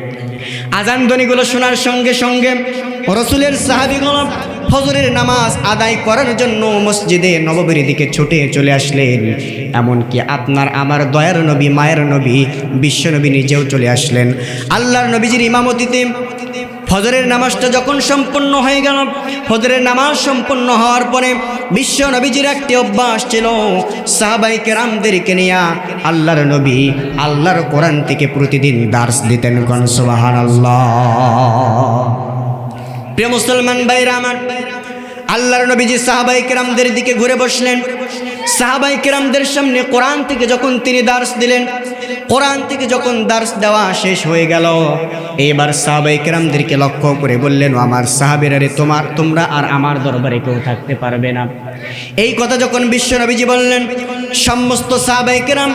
আজান ধ্বনিগুলো শোনার সঙ্গে সঙ্গে রাসূলের সাহাবীগণ ফজরের নামাজ আদায় করার জন্য মসজিদে নববীর দিকে ছুটে চলে আসলেন। এমনকি আপনার আমার দয়ার নবী, মায়ের নবী, বিশ্বনবী নিজেও চলে আসলেন। আল্লাহর নবীজির ইমামতিতে ফজরের নামাজটা যখন সম্পন্ন হয়ে গেল, ফজরের নামাজ সম্পন্ন হওয়ার পরে বিশ্ব নবীজির একটি অভ্যাস ছিল, সাহাবায়ে কেরামদেরকে নিয়ে আল্লাহর নবী আল্লাহর কোরআন থেকে প্রতিদিন দার্স দিতেন। কোন সুবহানাল্লাহ। প্রিয় মুসলমান ভাইরা আমার, আল্লাহর নবীজি সাহাবায়ে কেরামদের দিকে ঘুরে বসলেন। সাহাবায়ে কেরামদের সামনে কোরআন থেকে যখন তিনি দার্স দিলেন, কোরআন থেকে যখন দার্স দেওয়া শেষ হয়ে গেল, এবার সাহাবায়ে কেরামদেরকে লক্ষ্য করে বললেন, আমার সাহাবীরা রে, তোমরা আর আমার দরবারে কেউ থাকতে পারবে না। এই কথা যখন বিশ্ব নবীজি বললেন, সমস্ত সাহাবায়ে কেরাম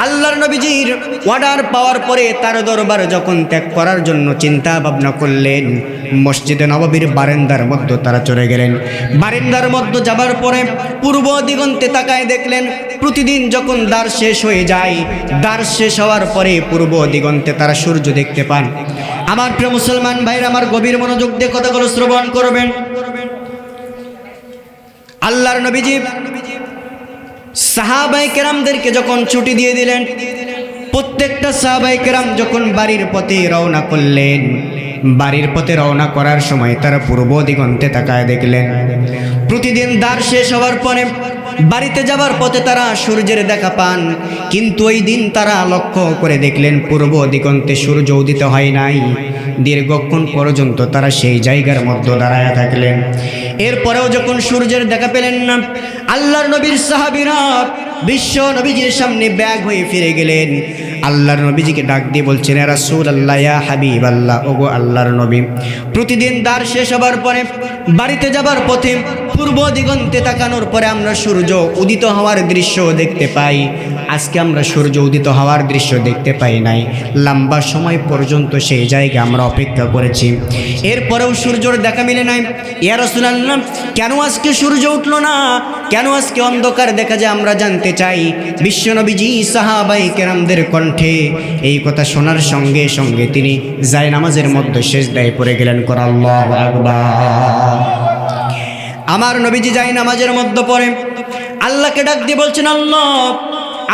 আল্লাহর নবীজির অর্ডার পাওয়ার পরে তার দরবার যখন ত্যাগ করার জন্য চিন্তা ভাবনা করলেন, মসজিদে নববীর বারান্দার মধ্যে তারা চলে গেলেন। বারান্দার মধ্যে যাবার পরে পূর্ব দিগন্তে তাকায় দেখলেন, প্রতিদিন যখন দ্বার শেষ হয়ে যায়, দ্বার শেষ হওয়ার পরে পূর্ব দিগন্তে তারা সূর্য দেখতে পান। আমার প্রিয় মুসলমান ভাইরা আমার, গভীর মনোযোগ দিয়ে কথাগুলো শ্রবণ করবেন। আল্লাহর নবীজি সাহাবায়ে কেরামদেরকে যখন ছুটি দিয়ে দিলেন, প্রত্যেকটা সাহাবায়ে কেরাম যখন বাড়ির পথে রওনা করলেন, বাড়ির পথে রওনা করার সময় তারা পূর্ব দিগন্তে তাকায় দেখলেন, প্রতিদিন দ্বার শেষ হওয়ার পরে বাড়িতে যাবার পথে তারা সূর্যের দেখা পান, কিন্তু ওই দিন তারা লক্ষ্য করে দেখলেন পূর্ব দিগন্তে সূর্য উদিত হয় নাই। দীর্ঘক্ষণ পর্যন্ত তারা সেই জায়গার মধ্যে দাঁড়ায় থাকলেন। এরপরেও যখন সূর্যের দেখা পেলেন না, আল্লাহর নবীর সাহাবীরা বিশ্ব নবীজির সামনে ব্যাগ হয়ে ফিরে গেলেন। আল্লাহর নবীজিকে ডাক দিয়ে বলছেন, ইয়া রাসূলুল্লাহ, ইয়া হাবিবাল্লাহ, ওগো আল্লাহর নবী, প্রতিদিন দ্বার শেষ হবার পরে বাড়িতে যাবার পথে পূর্ব দিগন্তে তাকানোর পরে আমরা সূর্য উদিত হওয়ার দৃশ্য দেখতে পাই। আজকে আমরা সূর্য উদিত হওয়ার দৃশ্য দেখতে পাই নাই। লম্বা সময় পর্যন্ত সেই জায়গায় আমরা অপেক্ষা করেছি, এরপরেও সূর্যর দেখা মিলে নাই। ইয়া রাসূলুল্লাহ, কেন আজকে সূর্য উঠল না, কেন আজকে অন্ধকার দেখা যায়, আমরা জানতে চাই। বিশ্বনবীজি সাহাবায়ে কেরামদের কণ্ঠ কণ্ঠে এই কথা শোনার সঙ্গে সঙ্গে তিনি জায়নামাজের মধ্যে সিজদায় পড়ে গেলেন। কর আল্লাহু আকবার। আমার নবীজি জায়নামাজের মধ্যে পড়ে আল্লাহকে ডাক দিয়ে বলছেন, আল্লাহ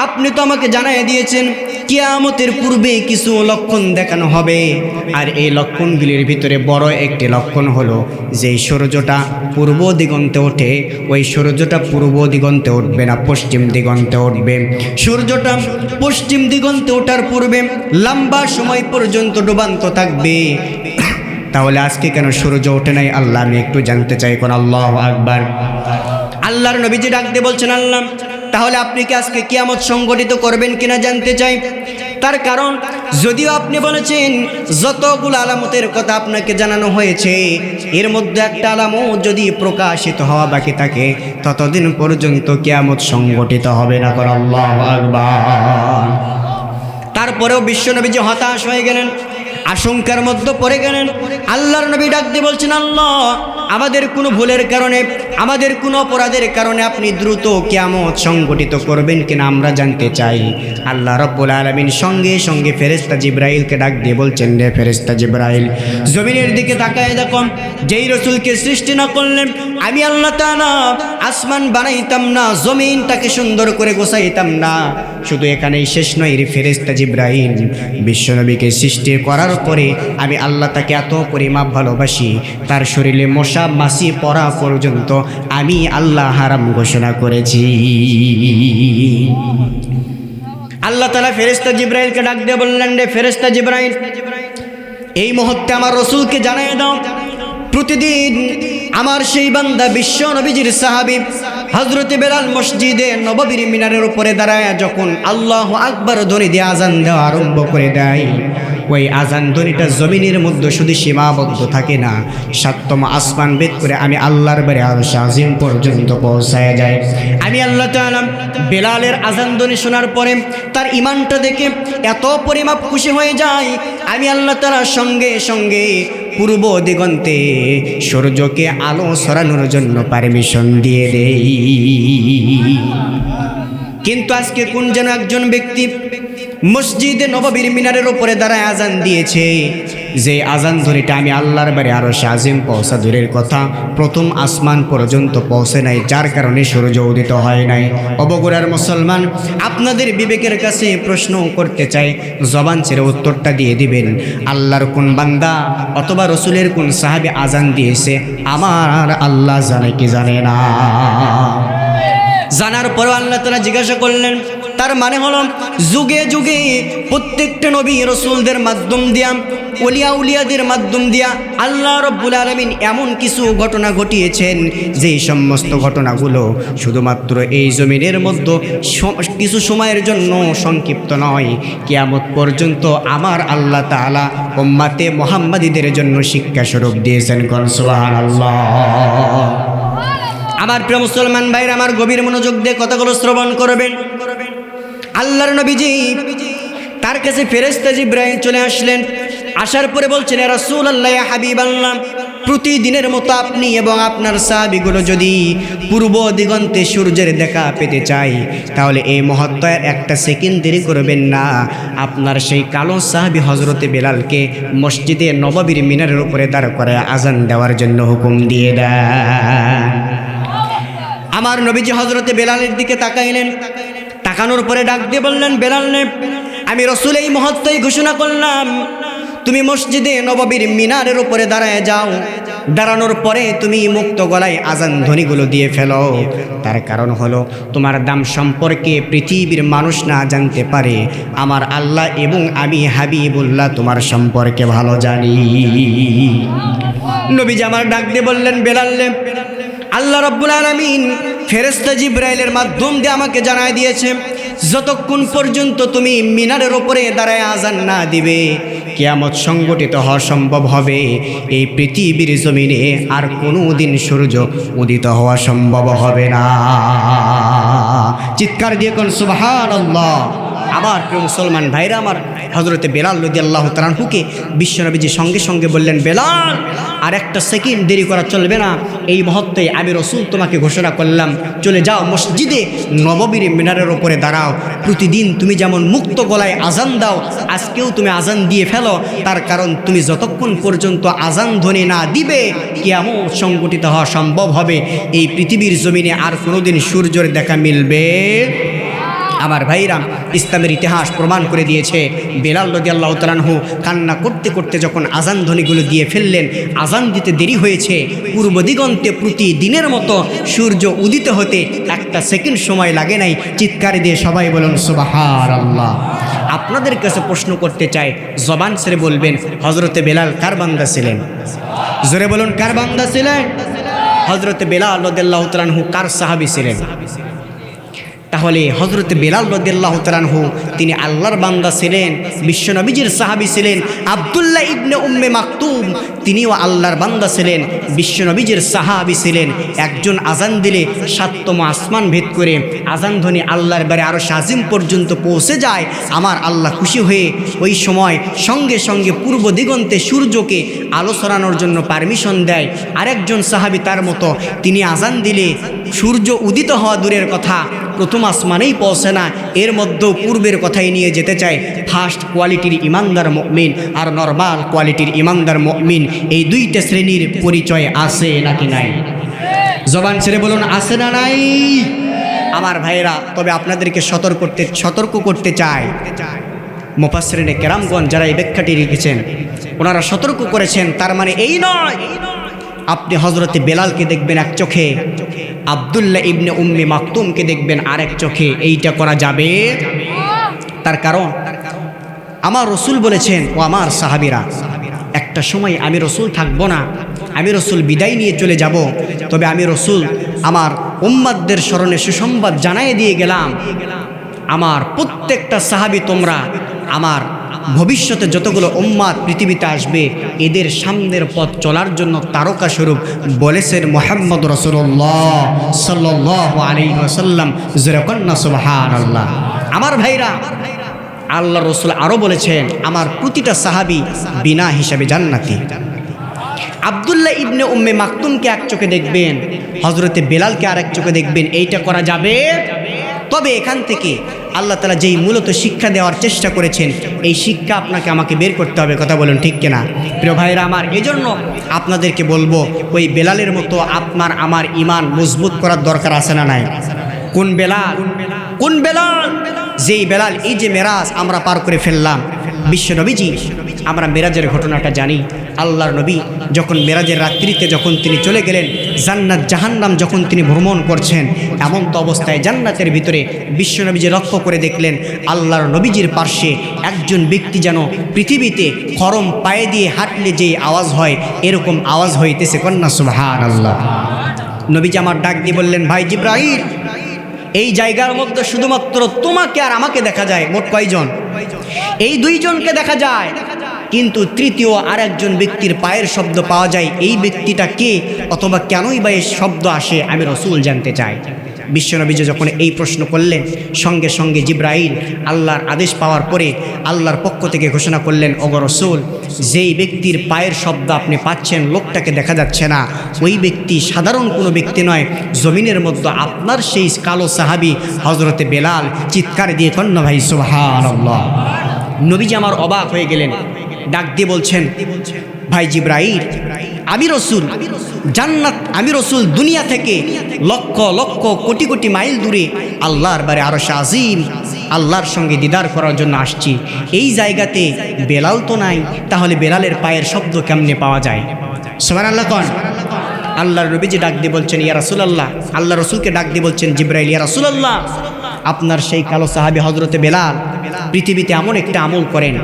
আপনি তো আমাকে জানাই দিয়েছেন কিয়ামতের পূর্বে কিছু লক্ষণ দেখানো হবে, আর এই লক্ষণগুলির ভিতরে বড় একটি লক্ষণ হলো যে সূর্যটা পূর্ব দিগন্তে ওঠে, ওই সূর্যটা পূর্ব দিগন্তে উঠবে না, পশ্চিম দিগন্তে উঠবে। সূর্যটা পশ্চিম দিগন্তে ওঠার পূর্বে লম্বা সময় পর্যন্ত ডুবান্ত থাকবে। তাহলে আজকে কেন সূর্য ওঠে নাই আল্লাহ, আমি একটু জানতে চাই। কোন আল্লাহু আকবার। আল্লাহর নবীজি ডাক দিয়ে বলছেন, আল্লাহ তাহলে আপনি কি আজকে কিয়ামত সংগঠিত করবেন কিনা জানতে চাই। তার কারণ যদিও আপনি বলেছেন যতগুলো আলামতের কথা আপনাকে জানানো হয়েছে, এর মধ্যে একটা আলামত যদি প্রকাশিত হওয়া বাকি থাকে ততদিন পর্যন্ত কিয়ামত সংগঠিত হবে না। কর আল্লাহু আকবার। তারপরেও বিশ্বনবীজি হতাশ হয়ে গেলেন, আশঙ্কার মধ্যে পড়ে গেলেন। আল্লাহর নবী ডাক দিয়ে বলছেন, আল্লাহ আমাদের কোনো ভুলের কারণে, আমাদের কোনো অপরাধের কারণে আপনি দ্রুত কিয়ামত সংগঠিত করবেন কিনা আমরা জানতে চাই। আল্লাহ রাব্বুল আলামিন সঙ্গে সঙ্গে ফেরেশতা জিবরাইলকে ডাক দিয়ে বলছেন, রে ফেরেশতা জিবরাইল, জমিনের দিকে তাকায় দেখো, যেই রসুলকে সৃষ্টি না করলেন আমি আল্লাহ তাআলা আসমান বানাইতাম না, জমিনটাকে সুন্দর করে গোছাইতাম না। শুধু এখানেই শেষ নয় রে ফেরেশতা জিবরাইল, বিশ্বনবীকে সৃষ্টি করার পরে আমি আল্লাহ তাকে এত পরিমাপ ভালোবাসি, তার শরীরে মশা মাছি পড়া পর্যন্ত আমি আল্লাহ হারাম ঘোষণা করেছি। আল্লাহ তাআলা ফেরেশতা জিবরাইলকে ডাক দিয়ে বললেন, রে ফেরেশতা জিবরাইল, এই মুহূর্তে আমার রসুলকে জানিয়ে দাও, প্রতিদিন আমার সেই বান্দা বিশ্ব নবীজির সাহাবী হযরতে বেলাল মসজিদে নববীর মিনারের উপরে দাঁড়ায় যখন আল্লাহু আকবার ধ্বনি দিয়ে আজান দেওয়া আরম্ভ করে দেয়, ওই আজান ধ্বনিটা জমিনের মধ্যে শুধু সীমাবদ্ধ থাকে না, সাতম আসমান ভেদ করে আমি আল্লাহর বাড়ি আরশ আজিম পর্যন্ত পৌঁছায় যায়। আমি আল্লাহ তাআলা বেলালের আজান ধ্বনি শোনার পরে তার ঈমানটা দেখে এত পরিমাপ খুশি হয়ে যায়, আমি আল্লাহ তাআলা সঙ্গে সঙ্গে পূর্ব দিগন্তে সূর্যকে আলো ছড়ানোর জন্য পারমিশন দিয়ে দেই। কিন্তু আজকে কোন যেন একজন ব্যক্তি মসজিদে নববীর মিনারের উপরে দাঁড়ায় আজান দিয়েছে, যে আজান ধ্বনিটা আমি আল্লাহর বাড়ি আরশ আজিম পৌঁছা দূরের কথা প্রথম আসমান পর্যন্ত পৌঁছে নাই, যার কারণে সূর্য উদিত হয় নাই। অবগুড়ার মুসলমান, আপনাদের বিবেকের কাছে প্রশ্ন করতে চাই, জবান ছেড়ে উত্তরটা দিয়ে দিবেন, আল্লাহর কোন বান্দা অথবা রসুলের কোন সাহাবী আজান দিয়েছে আমার আল্লাহ জানে কি জানে না? জানার পর আল্লাহ তাআলা জিজ্ঞাসা করলেন, তার মানে হলো যুগে যুগে প্রত্যেকটা নবী রসুলদের মাধ্যম দিয়া, ওলিয়া উলিয়াদের মাধ্যম দিয়া আল্লাহ রাব্বুল আলামিন এমন কিছু ঘটনা ঘটিয়েছেন যেই সমস্ত ঘটনাগুলো শুধুমাত্র এই জমিনের মধ্যে কিছু সময়ের জন্য সংক্ষিপ্ত নয়, কিয়ামত পর্যন্ত আমার আল্লাহ তাআলা উম্মতে মুহাম্মাদীদের জন্য শিক্ষা স্বরূপ দিয়েছেন। কোন সুবহানাল্লাহ। আমার প্রিয় মুসলমান ভাইরা, আমার গভীর মনোযোগ দিয়ে কথাগুলো শ্রবণ করবেন। আল্লাহর নবীজি তার কাছে ফেরেশতা জিবরাইল চলে আসলেন, আসার পরে বলছেন, ইয়া রাসূলুল্লাহ, ইয়া হাবিবাল্লাহ, প্রতিদিনের মতো আপনি এবং আপনার সাহাবীগুলো যদি পূর্ব দিগন্তে সূর্যের দেখা পেতে চাই তাহলে এই মুহূর্তে একটা সেকেন্ড দেরি করবেন না, আপনার সেই কালো সাহাবী হযরতে বেলালকে মসজিদে নববীর মিনারের উপরে দাঁড় করে আজান দেওয়ার জন্য হুকুম দিয়ে দেন। আমার নবীজি হযরতে বেলালের দিকে তাকাইলেন, তাকানোর পরে ডাক দিয়ে বললেন, বেলাল নে, আমি রসুল এই মুহূর্তেই ঘোষণা করলাম তুমি মসজিদে নববীর মিনারের উপরে দাঁড়ায় যাও, দাঁড়ানোর পরে তুমি মুক্ত গলায় আজান ধ্বনিগুলো দিয়ে ফেলো। তার কারণ হলো তোমার দাম সম্পর্কে পৃথিবীর মানুষ না জানতে পারে, আমার আল্লাহ এবং আমি হাবিবুল্লাহ তোমার সম্পর্কে ভালো জানি। নবীজি আমার ডাক দিয়ে বললেন, বেলাল নে, আল্লাহ রাব্বুল আলামিন ফেরেশতা জিবরাইলের মাধ্যম দিয়ে আমাকে জানায় দিয়েছে যতক্ষণ পর্যন্ত তুমি মিনারের উপরে দাঁড়ায় আজান না দিবে কিয়ামত সংগঠিত হওয়া সম্ভব হবে এই পৃথিবীর জমিনে আর কোনো দিন সূর্য উদিত হওয়া সম্ভব হবে না। চিৎকার দিয়ে কোন সুবহানাল্লাহ। আবার প্রিয় মুসলমান ভাইরা আমার, হযরতে বেলাল রাদিয়াল্লাহু তাআলা আনহুকে বিশ্বনবীজি সঙ্গে সঙ্গে বললেন, বেলাল আর একটা সেকেন্ড দেরি করা চলবে না, এই মুহূর্তে আমি রাসূল তোমাকে ঘোষণা করলাম, চলে যাও মসজিদে নববীর মিনারের ওপরে দাঁড়াও। প্রতিদিন তুমি যেমন মুক্ত গলায় আজান দাও, আজকেও তুমি আজান দিয়ে ফেলো। তার কারণ তুমি যতক্ষণ পর্যন্ত আজান ধ্বনি না দিবে কিয়ামত সংগঠিত হওয়া সম্ভব হবে। এই পৃথিবীর জমিনে আর কোনোদিন সূর্যের দেখা মিলবে। আমার ভাইরা, ইসলামের ইতিহাস প্রমাণ করে দিয়েছে, বেলাল রাদিয়াল্লাহু তাআলা আনহু কান্না করতে করতে যখন আজান ধ্বনিগুলো দিয়ে ফেললেন, আজান দিতে দেরি হয়েছে, পূর্ব দিগন্তে প্রতিদিনের মতো সূর্য উদিত হতে একটা সেকেন্ড সময় লাগে নাই। চিৎকার দিয়ে সবাই বলুন সুবহানাল্লাহ। আপনাদের কাছে প্রশ্ন করতে চাই, জবান ছেড়ে বলবেন, হযরতে বেলাল কার বান্দা ছিলেন? জোরে বলুন, কার বান্দা ছিলেন? হযরতে বেলাল রাদিয়াল্লাহু তাআলা আনহু কার সাহাবী ছিলেন? তাহলে হযরতে বেলাল রাদিয়াল্লাহু তাআলা আনহু তিনি আল্লাহর বান্দা ছিলেন, বিশ্বনবীজির সাহাবী ছিলেন। আব্দুল্লাহ ইবনে উম্মে মাকতুম তিনিও আল্লাহর বান্দা ছিলেন, বিশ্বনবীজির সাহাবী ছিলেন। একজন আজান দিলে সাততম আসমান ভেদ করে আজান ধ্বনি আল্লাহর বাড়ি আরশ আজিম পর্যন্ত পৌঁছে যায়। আমার আল্লাহ খুশি হয়ে ওই সময় সঙ্গে সঙ্গে পূর্ব দিগন্তে সূর্যকে আলো ছড়ানোর জন্য পারমিশন দেয়। আরেকজন সাহাবী তার মতো, তিনি আজান দিলে সূর্য উদিত হওয়া দূরের কথা, প্রথম আসমানেই পৌঁছে না, এর মধ্যেও পূর্বের কথাই নিয়ে যেতে চায়। ফার্স্ট কোয়ালিটির ইমানদার মুমিন আর নরমাল কোয়ালিটির ইমানদার মুমিন, এই দুইটা শ্রেণীর পরিচয় আছে নাকি নাই? জবান ছেড়ে বলুন, আছে না নাই? আমার ভাইয়েরা, তবে আপনাদেরকে সতর্ক করতে চাই, মুফাসসিরিনে কেরামগণ যারা এই ব্যাখ্যাটি লিখেছেন ওনারা সতর্ক করেছেন। তার মানে এই নয় আপনি হযরতে বেলালকে দেখবেন এক চোখে, আব্দুল্লাহ ইবনে উম্মে মাকতুমকে দেখবেন আরেক চোখে, এইটা করা যাবে? তার কারণ আমার রাসূল বলেছেন, ও আমার সাহাবীরা, একটা সময় আমি রাসূল থাকবো না, আমি রাসূল বিদায় নিয়ে চলে যাব। তবে আমি রাসূল আমার উম্মতদের স্মরণে সুসংবাদ জানিয়ে দিয়ে গেলাম, আমার প্রত্যেকটা সাহাবী তোমরা আমার ভবিষ্যতে যতগুলো উম্মাত পৃথিবীতে আসবে এদের সামনের পথ চলার জন্য তারকা স্বরূপ বলেছেন মুহাম্মদ রাসূলুল্লাহ সাল্লাল্লাহু আলাইহি ওয়াসাল্লাম। জোরে সুবহানাল্লাহ। আমার ভাইরা, আল্লাহ রাসূল আরও বলেছেন, আমার প্রতিটা সাহাবী বিনা হিসাবে জান্নাতি। আব্দুল্লাহ ইবনে উম্মে মাকতুমকে এক চোখে দেখবেন, হযরতে বেলালকে আরেক চোখে দেখবেন, এইটা করা যাবে? তবে এখান থেকে আল্লাহ তাআলা যেই মূলত শিক্ষা দেওয়ার চেষ্টা করেছেন, এই শিক্ষা আপনাকে আমাকে বের করতে হবে। কথা বলুন ঠিক কিনা? প্রিয় ভাইরা আমার, এজন্য আপনাদেরকে বলবো, ওই বেলালের মতো আপনার আমার ঈমান মজবুত করার দরকার আছে না নাই? কোন বেলাল? কোন বেলাল? যেই বেলাল এই যে মেরাজ আমরা পার করে ফেললাম, বিশ্বনবীজি, আমরা মেরাজের ঘটনাটা জানি। আল্লাহর নবী যখন মেরাজের রাত্রিতে যখন তিনি চলে গেলেন, জান্নাত জাহান্নাম যখন তিনি ভ্রমণ করছেন, এমন তো অবস্থায় জান্নাতের ভিতরে বিশ্বনবীজি লক্ষ্য করে দেখলেন আল্লাহর নবীজির পার্শ্বে একজন ব্যক্তি যেন পৃথিবীতে খরম পায়ে দিয়ে হাঁটলে যেই আওয়াজ হয় এরকম আওয়াজ হইতেছে। কন্যা সুবহানাল্লাহ। নবীজি আমার ডাক দিয়ে বললেন, ভাই জিবরাইল, এই জায়গার মধ্যে শুধুমাত্র তোমাকে আর আমাকে দেখা যায়। মোট কয়জন? এই দুইজনকে দেখা যায়, কিন্তু তৃতীয় আরেকজন ব্যক্তির পায়ের শব্দ পাওয়া যায়। এই ব্যক্তিটা কে অথবা কেনই বা এই শব্দ আসে, আমি রাসূল জানতে চাই। বিশ্বনবী যখন এই প্রশ্ন করলেন, সঙ্গে সঙ্গে জিবরাইল আল্লাহর আদেশ পাওয়ার পরে আল্লাহর পক্ষ থেকে ঘোষণা করলেন, ওগো রাসূল, যেই ব্যক্তির পায়ের শব্দ আপনি পাচ্ছেন, লোকটাকে দেখা যাচ্ছে না, ওই ব্যক্তি সাধারণ কোনো ব্যক্তি নয়, জমিনের মধ্যে আপনার সেই কালো সাহাবী হযরতে বেলাল। চিৎকার দিয়ে কন্যা ভাই সুবহানাল্লাহ। নবীজি আমার অবাক হয়ে গেলেন, ডাক দিয়ে বলছেন, ভাই জিবরাইল, আমি রাসূল জান্নাত, আমি রাসূল দুনিয়া থেকে লক্ষ লক্ষ কোটি কোটি মাইল দূরে আল্লাহর বাড়ি আরশ আজিম আল্লাহর সঙ্গে দিদার করার জন্য আসছি। এই জায়গাতে বেলাল তো নাই, তাহলে বেলালের পায়ের শব্দ কেমনে পাওয়া যায়? সুবহানাল্লাহ। কোন আল্লাহর নবীজি ডাক দিয়ে বলছেন, ইয়া রাসূলুল্লাহ, আল্লাহ রাসূলকে ডাক দিয়ে বলছেন, জিবরাইল, ইয়া রাসূলুল্লাহ, আপনার সেই কালো সাহাবী হযরতে বেলাল পৃথিবীতে এমন একটা আমল করেন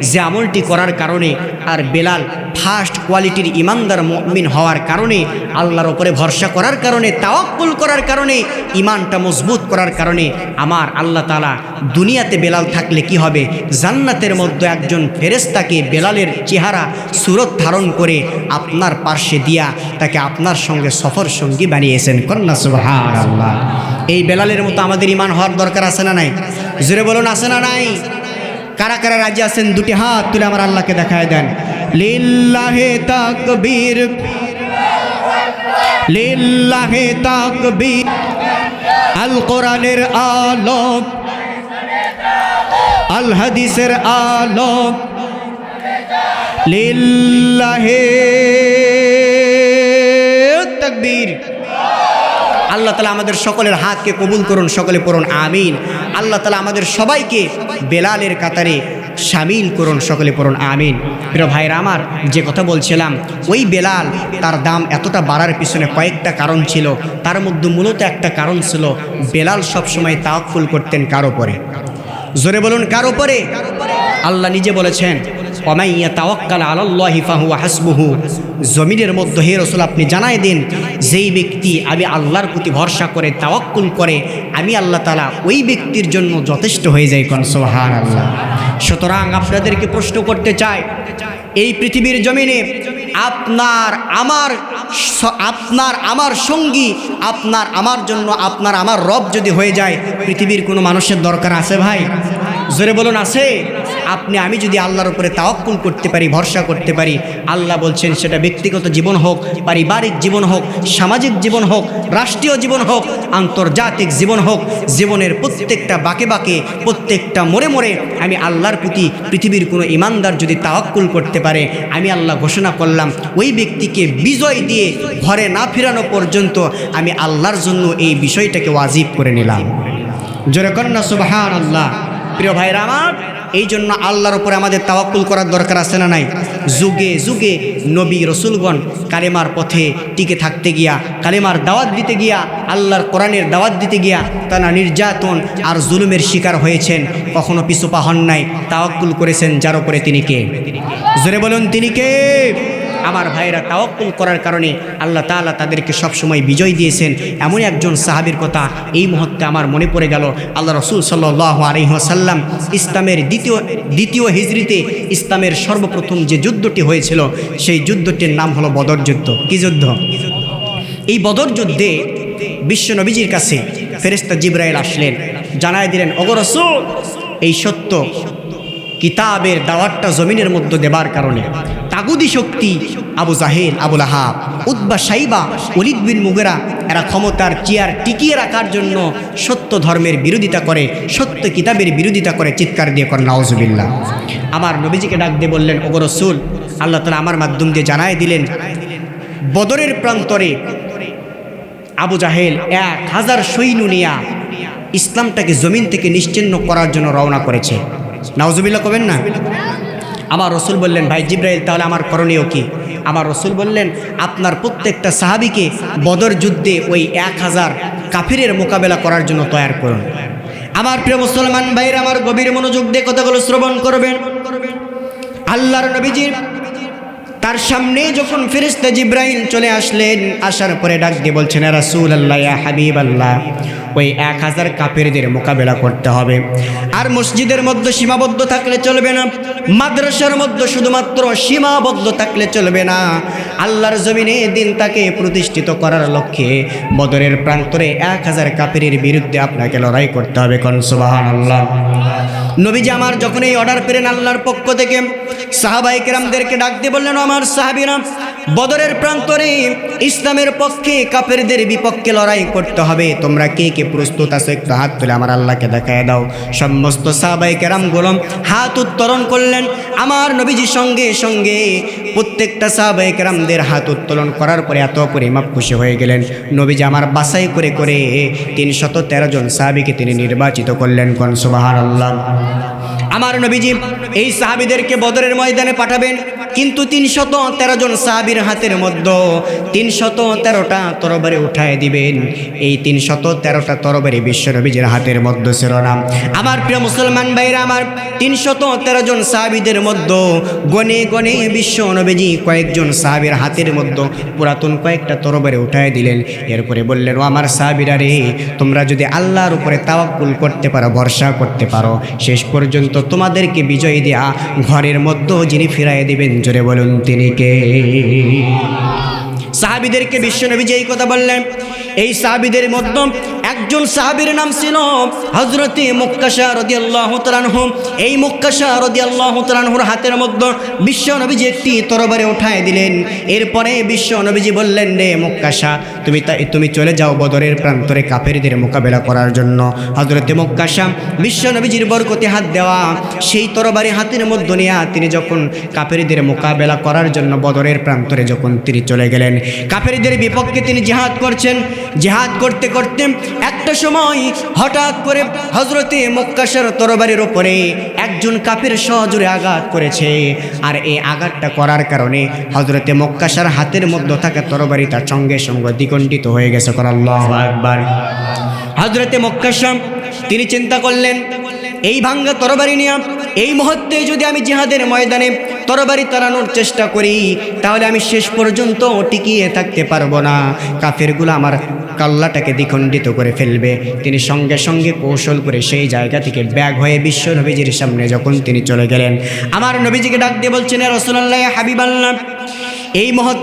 যে আমলটি করার কারণে আর বেলাল ফার্স্ট কোয়ালিটির ইমানদার মুমিন হওয়ার কারণে, আল্লাহর ওপরে ভরসা করার কারণে, তাওয়াক্কুল করার কারণে, ইমানটা মজবুত করার কারণে আমার আল্লাহ তাআলা দুনিয়াতে বেলাল থাকলে কি হবে, জান্নাতের মধ্যে একজন ফেরেশতাকে বেলালের চেহারা সুরত ধারণ করে আপনার পার্শ্বে দিয়া তাকে আপনার সঙ্গে সফর সঙ্গী বানিয়েছেন। কন্যা সুবহানাল্লাহ। এই বেলালের মতো আমাদের ইমান হওয়ার দরকার আছে না নাই? জোরে বলুন আছে না নাই? কারা কারা রাজি আছেন দুটি হাত তুলে আমার আল্লাহকে দেখায় দেন। লিল্লাহে তাকবীর, লিল্লাহে তাকবীর, আল কোরআনের আলোক, আল হাদিসের আলোক, লিল্লাহে তাকবীর। আল্লাহ তাআলা আমাদের সকলের হাতকে কবুল করুন, সকলে পড়ুন আমিন। আল্লাহ তাআলা আমাদের সবাইকে বেলালের কাতারে শামিল করুন, সকলে পড়ুন আমিন। প্রিয় ভাইরা আমার, যে কথা বলছিলাম, ওই বেলাল তার দাম এতটা বাড়ার পিছনে কয়েকটা কারণ ছিল। তার মধ্যে মূলত একটা কারণ ছিল বেলাল সবসময় তাওয়াক্কুল করতেন কার উপরে? জোরে বলুন কার উপরে? আল্লাহ নিজে বলেছেন ওমাইয়া তাওয়াক্কাল আলাল্লাহি ফাহুয়া হাসবুহু। জমিনের মধ্যে হে রাসূল আপনি জানাই দিন, যেই ব্যক্তি আমি আল্লাহর প্রতি ভরসা করে তাওয়াক্কুল করে আমি আল্লাহ তাআলা ওই ব্যক্তির জন্য যথেষ্ট হয়ে যাই। কোন সুবহানাল্লাহ। সুতরাং আপনাদেরকে প্রশ্ন করতে চাই, এই পৃথিবীর জমিনে আপনার আমার সঙ্গী, আপনার আমার জন্য আপনার আমার রব যদি হয়ে যায়, পৃথিবীর কোনো মানুষের দরকার আছে ভাই? জোরে বলুন আছে? আপনি আমি যদি আল্লাহর উপরে তাওয়াক্কুল করতে পারি, ভরসা করতে পারি, আল্লাহ বলছেন সেটা ব্যক্তিগত জীবন হোক, পারিবারিক জীবন হোক, সামাজিক জীবন হোক, রাষ্ট্রীয় জীবন হোক, আন্তর্জাতিক জীবন হোক, জীবনের প্রত্যেকটা বাঁকে বাঁকে, প্রত্যেকটা মোড়ে মোড়ে আমি আল্লাহর প্রতি পৃথিবীর কোনো ইমানদার যদি তাওয়াক্কুল করতে পারে, আমি আল্লাহ ঘোষণা করলাম ওই ব্যক্তিকে বিজয় দিয়ে ঘরে না ফেরানো পর্যন্ত আমি আল্লাহর জন্য এই বিষয়টাকে ওয়াজিব করে নিলাম। জোরে কন্যা সুবহানাল্লাহ। প্রিয় ভাইরা আমার, এই জন্য আল্লাহর উপরে আমাদের তাওয়াক্কুল করার দরকার আছে না নাই? যুগে যুগে নবী রসুলগণ কালেমার পথে টিকে থাকতে গিয়া, কালেমার দাওয়াত দিতে গিয়া, আল্লাহর কোরআনের দাওয়াত দিতে গিয়া তারা নির্যাতন আর জুলুমের শিকার হয়েছেন, কখনো পিছু পা হন নাই, তাওয়াক্কুল করেছেন যার উপরে তিনি কে? জোরে বলুন তিনি কে? আমার ভাইরা, তাওয়াক্কুল করার কারণে আল্লাহ তাআলা তাদেরকে সবসময় বিজয় দিয়েছেন। এমন একজন সাহাবীর কথা এই মুহূর্তে আমার মনে পড়ে গেল। আল্লাহ রসুল সাল্লাল্লাহু আলাইহি ওয়াসাল্লাম ইসলামের দ্বিতীয় হিজরিতে ইসলামের সর্বপ্রথম যে যুদ্ধটি হয়েছিল, সেই যুদ্ধটির নাম হলো বদর যুদ্ধ। কি যুদ্ধ? এই বদর যুদ্ধে বিশ্ব নবীজির কাছে ফেরেশতা জিবরাইল আসলেন, জানায় দিলেন ওগো রাসূল, এই সত্য কিতাবের দাওয়াতটা জমিনের মধ্যে দেবার কারণে তাগুদি শক্তি আবু জাহেল, আবু লাহাব, উতবা, সাইবা, ওলীদ বিন মুগীরা এরা ক্ষমতার চেয়ার টিকিয়ে রাখার জন্য সত্য ধর্মের বিরোধিতা করে, সত্য কিতাবের বিরোধিতা করে। চিৎকার দিয়ে করেন নাউজুবিল্লাহ। আমার নবীজিকে ডাক দিয়ে বললেন ওগো রাসূল, আল্লাহ তাআলা আমার মাধ্যম দিয়ে জানায় দিলেন বদরের প্রান্তরে আবু জাহেল 1000 সৈন্য নিয়া ইসলামটাকে জমিন থেকে নিশ্চিহ্ন করার জন্য রওনা করেছে। নাউজুবিল্লাহ কবেন না? আমার রসুল বললেন ভাই জিবরাইল, তাহলে আমার করণীয় কি? আমার রসুল বললেন আপনার প্রত্যেকটা সাহাবীকে বদর যুদ্ধে ওই 1000 কাফিরের মোকাবেলা করার জন্য তৈরি করুন। আমার প্রিয় মুসলমান ভাইরা আমার, গভীর মনোযোগ দিয়ে কথাগুলো শ্রবণ করবেন। আল্লাহর নবীজি তার সামনে যখন ফেরেশতা জিবরাইল চলে আসলেন, আসার পরে ডাক দিয়ে বলছেন ইয়া রাসূলুল্লাহ, ইয়া হাবিবাল্লাহ, ওই 1000 কাফেরদের মোকাবেলা করতে হবে। আর মসজিদের মধ্যে সীমাবদ্ধ থাকলে চলবে না, মাদ্রাসার মধ্যে শুধুমাত্র সীমাবদ্ধ থাকলে চলবে না। আল্লাহর জমিনে দিন তাকে প্রতিষ্ঠিত করার লক্ষ্যে বদরের প্রান্তরে 1000 কাফেরের বিরুদ্ধে আপনাকে লড়াই করতে হবে। কোন সুবহানাল্লাহ। নবীজি আমার যখন এই অর্ডার পেলেন আল্লাহর পক্ষ থেকে, সাহাবায়ে কেরামদেরকে ডাক দিয়ে বললেন আমার সাহাবীরা, বদরের প্রান্তরে ইসলামের পক্ষে কাফেরদের বিপক্ষে লড়াই করতে হবে, তোমরা কে কে প্রস্তুত আছো একটু হাত তুলে আমার আল্লাহকে দেখায় দাও। সমস্ত সাহাবায়ে কেরামগুলো হাত উত্তোলন করলেন। আমার নবীজির সঙ্গে সঙ্গে প্রত্যেকটা সাহাবায়ে কেরামদের হাত উত্তোলন করার পরে এত পরিমাপ খুশি হয়ে গেলেন। নবীজি আমার বাছাই করে করে 313 জন সাহাবীকে তিনি নির্বাচিত করলেন। কোন সুবহানাল্লাহ। আমার নবীজি এই সাহাবীদেরকে বদরের ময়দানে পাঠাবেন, কিন্তু 313 জন সাহাবীর হাতের মধ্যে 313টা তরবারি উঠায় দিবেন। এই 313টা তরবারি বিশ্ব নবীজির হাতের মধ্যে ছিল না। আমার প্রিয় মুসলমান ভাইরা আমার, 313 জন সাহাবীদের মধ্যে গনে গনে বিশ্ব নবীজি কয়েকজন সাহাবীর হাতের মধ্যে পুরাতন কয়েকটা তরবারি উঠায় দিলেন। এরপরে বললেন ও আমার সাহাবীরা রে, তোমরা যদি আল্লাহর উপরে তাওয়াক্কুল করতে পারো, ভরসা করতে পারো, শেষ পর্যন্ত তোমাদেরকে বিজয় দেয়া ঘরের মধ্যে যিনি ফিরাইয়ে দিবেন, জোরে বলুন তিনি কে? সাহাবীদেরকে বিশ্বনবী যে এই কথা বললেন, এই সাহাবীদের মধ্যে একজন সাহাবীর নাম ছিল হযরতে মুক্কাশা রাদিয়াল্লাহু তাআলা আনহু। এই মুক্কাশা রাদিয়াল্লাহু তাআলা আনহুর হাতের মধ্যে বিশ্বনবীজি একটি তরবারি উঠায় দিলেন। এরপরে বিশ্বনবীজি বললেন, রে মুক্কাশা, তুমি চলে যাও বদরের প্রান্তরে কাফেরদের মোকাবেলা করার জন্য। হযরতে মুক্কাশা বিশ্বনবীজির বরকতে হাত দেওয়া সেই তরবারি হাতের মধ্যে নিয়ে তিনি যখন কাফেরদের মোকাবেলা করার জন্য বদরের প্রান্তরে যখন তিনি চলে গেলেন, কাফেরদের বিপক্ষে তিনি জিহাদ করছেন। জিহাদ করতে করতে একটা সময় হঠাৎ করে হযরতে মুক্কাশার তরবারির উপরে একজন কাফের সজোরে আঘাত করেছে। আর এই আঘাতটা করার কারণে হযরতে মুক্কাশার হাতের মধ্যে থাকা তরবারি তার সঙ্গে সঙ্গে দ্বিখণ্ডিত হয়ে গেছে। আল্লাহু আকবার। হযরতে মুক্কাশা তিনি চিন্তা করলেন, এই ভাঙ্গা তরবারি নিয়ে এই মুহূর্তে যদি আমি জিহাদের ময়দানে তরবারি তাড়ানোর চেষ্টা করি, তাহলে আমি শেষ পর্যন্ত টিকিয়ে থাকতে পারবো না, কাফেরগুলো আমার কাল্লাটাকে দ্বিখণ্ডিত করে ফেলবে। তিনি সঙ্গে সঙ্গে কৌশল করে সেই জায়গা থেকে ব্যাগ হয়ে বিশ্ব নবীজির সামনে যখন তিনি চলে গেলেন, আমার নবীজিকে ডাক দিয়ে বলছেন, ইয়া রাসূলুল্লাহ, ইয়া হাবিবাল্লাহ, এই মুহূর্তে